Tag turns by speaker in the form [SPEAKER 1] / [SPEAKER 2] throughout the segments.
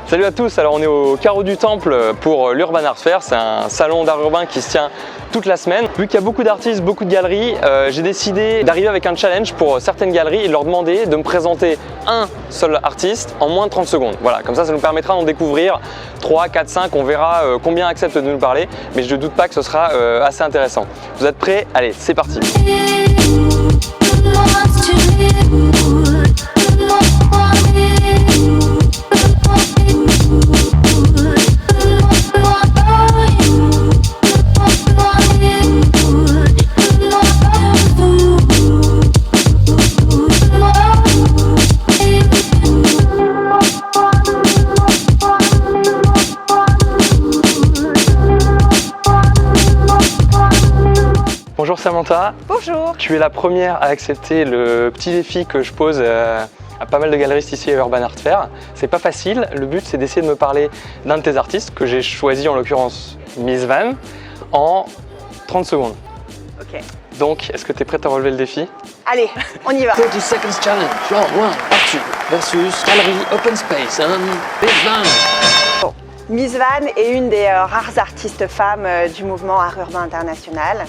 [SPEAKER 1] Salut à tous, alors on est au Carreau du Temple pour l'Urban Art Fair, c'est un salon d'art urbain qui se tient toute la semaine. Vu qu'il y a beaucoup d'artistes, beaucoup de galeries, j'ai décidé d'arriver avec un challenge pour certaines galeries et de leur demander de me présenter un seul artiste en moins de 30 secondes. Voilà, comme ça nous permettra d'en découvrir 3, 4, 5, on verra combien acceptent de nous parler, mais je ne doute pas que ce sera assez intéressant. Vous êtes prêts? Allez, c'est parti! Bonjour Samantha.
[SPEAKER 2] Bonjour.
[SPEAKER 1] Tu es la première à accepter le petit défi que je pose à pas mal de galeristes ici à Urban Art Fair. C'est pas facile, le but c'est d'essayer de me parler d'un de tes artistes que j'ai choisi, en l'occurrence Miss Van, en 30 secondes.
[SPEAKER 2] Ok.
[SPEAKER 1] Donc, est-ce que tu es prête à relever le défi?
[SPEAKER 2] Allez, on y va.
[SPEAKER 3] 30 seconds challenge, round 1, Arthur versus Galerie Open Space and Miss Van.
[SPEAKER 2] Bon. Miss Van est une des rares artistes femmes du mouvement art urbain international.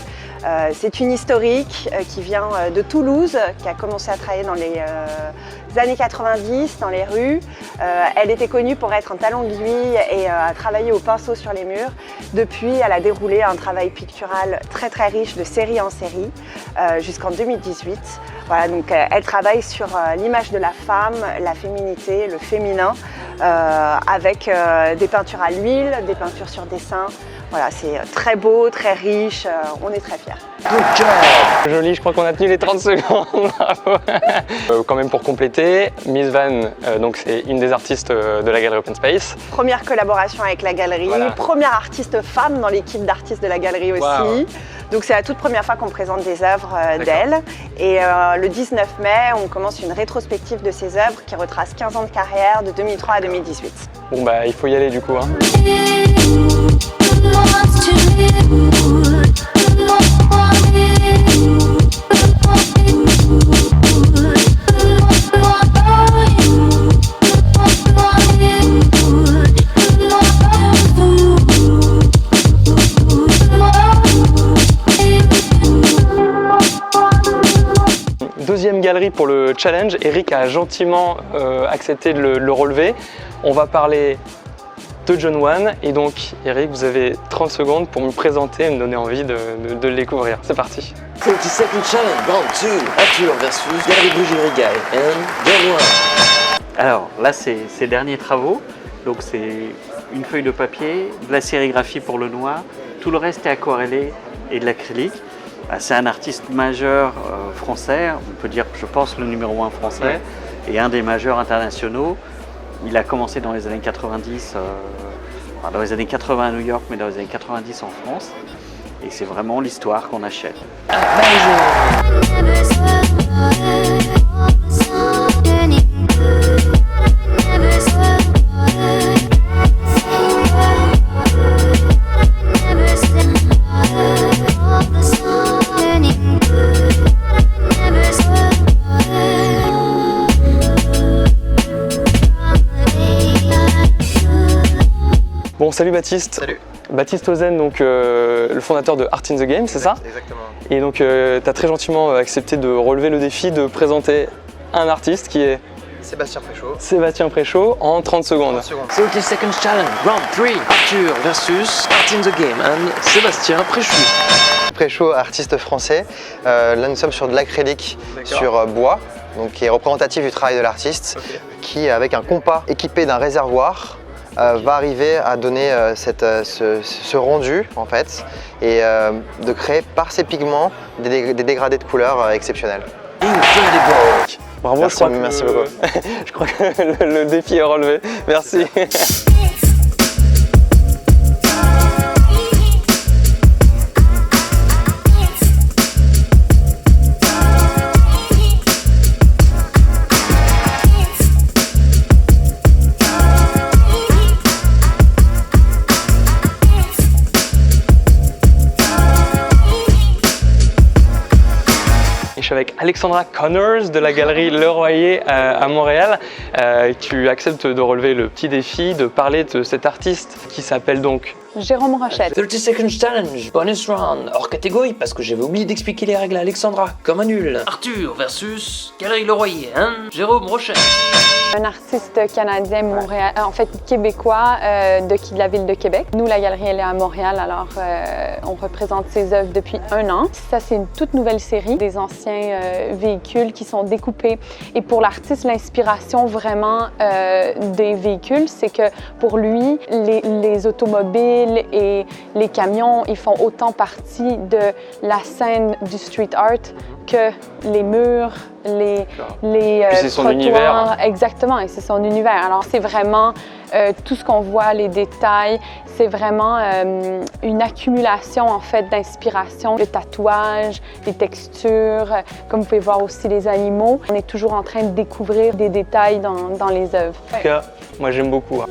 [SPEAKER 2] C'est une historique qui vient de Toulouse, qui a commencé à travailler dans les années 90 dans les rues. Elle était connue pour être un talon d'aiguille et à travailler au pinceau sur les murs. Depuis, elle a déroulé un travail pictural très très riche de série en série jusqu'en 2018. Voilà, donc elle travaille sur l'image de la femme, la féminité, le féminin, avec des peintures à l'huile, des peintures sur dessin. Voilà, c'est très beau, très riche, on est très fiers.
[SPEAKER 1] Good job! Joli, je crois qu'on a tenu les 30 secondes. Quand même pour compléter, Miss Van, donc c'est une des artistes de la galerie Open Space.
[SPEAKER 2] Première collaboration avec la galerie,
[SPEAKER 1] voilà.
[SPEAKER 2] Première artiste femme dans l'équipe d'artistes de la galerie aussi. Wow. Donc c'est la toute première fois qu'on présente des œuvres d'elle. Et le 19 mai, on commence une rétrospective de ses œuvres qui retrace 15 ans de carrière de 2003 à 2018.
[SPEAKER 1] Bon bah il faut y aller du coup. Hein. Deuxième galerie pour le challenge, Eric a gentiment accepté de le relever. On va parler de John One et donc Eric, vous avez 30 secondes pour me présenter et me donner envie de le découvrir. C'est parti.
[SPEAKER 3] 30 seconds challenge, round 2, Arthur versus Galerie Brigitte Rigail and John One.
[SPEAKER 4] Alors là c'est ses derniers travaux, donc c'est une feuille de papier, de la sérigraphie pour le noir, tout le reste est aquarellé et de l'acrylique. C'est un artiste majeur français, on peut dire, je pense, le numéro 1 français, et un des majeurs internationaux. Il a commencé dans les années 90, dans les années 80 à New York, mais dans les années 90 en France. Et c'est vraiment l'histoire qu'on achète.
[SPEAKER 1] Bon, salut Baptiste.
[SPEAKER 5] Salut.
[SPEAKER 1] Baptiste Ozen, donc le fondateur de Art in the Game, c'est ça?
[SPEAKER 5] Exactement.
[SPEAKER 1] Et donc tu as très gentiment accepté de relever le défi de présenter un artiste qui est
[SPEAKER 5] Sébastien Préchaud.
[SPEAKER 1] Sébastien Préchaud en 30 secondes.
[SPEAKER 5] 30 secondes.
[SPEAKER 3] 30 seconds challenge, round 3, Arthur versus Art in the Game and Sébastien Préchaud.
[SPEAKER 5] Préchaud, artiste français. Là nous sommes sur de l'acrylique sur bois, donc qui est représentatif du travail de l'artiste, qui avec un compas équipé d'un réservoir va arriver à donner ce rendu en fait et de créer par ses pigments des dégradés de couleurs exceptionnels.
[SPEAKER 3] Incredible.
[SPEAKER 1] Bravo,
[SPEAKER 5] merci, merci beaucoup.
[SPEAKER 1] Je crois que le défi est relevé. Merci. Je avec Alexandra Connors de la galerie Le Royer à Montréal. Tu acceptes de relever le petit défi de parler de cet artiste qui s'appelle donc
[SPEAKER 2] Jérôme Rochette.
[SPEAKER 3] 30 Seconds Challenge, bonus round, hors catégorie parce que j'avais oublié d'expliquer les règles à Alexandra, comme un nul. Arthur versus Galerie Le Royer, hein, Jérôme Rochette.
[SPEAKER 6] Un artiste canadien, Montréal, en fait québécois de la ville de Québec. Nous, la galerie, elle est à Montréal, alors on représente ses œuvres depuis 1 an. Ça, c'est une toute nouvelle série, des anciens véhicules qui sont découpés. Et pour l'artiste, l'inspiration vraiment des véhicules, c'est que pour lui, les automobiles et les camions, ils font autant partie de la scène du street art que les murs, les
[SPEAKER 1] c'est son
[SPEAKER 6] trottoirs.
[SPEAKER 1] univers.
[SPEAKER 6] Exactement, et c'est son univers. Alors c'est vraiment tout ce qu'on voit, les détails, c'est vraiment une accumulation en fait d'inspiration, le tatouage, les textures, comme vous pouvez voir aussi les animaux. On est toujours en train de découvrir des détails dans les œuvres.
[SPEAKER 1] En tout cas, moi j'aime beaucoup.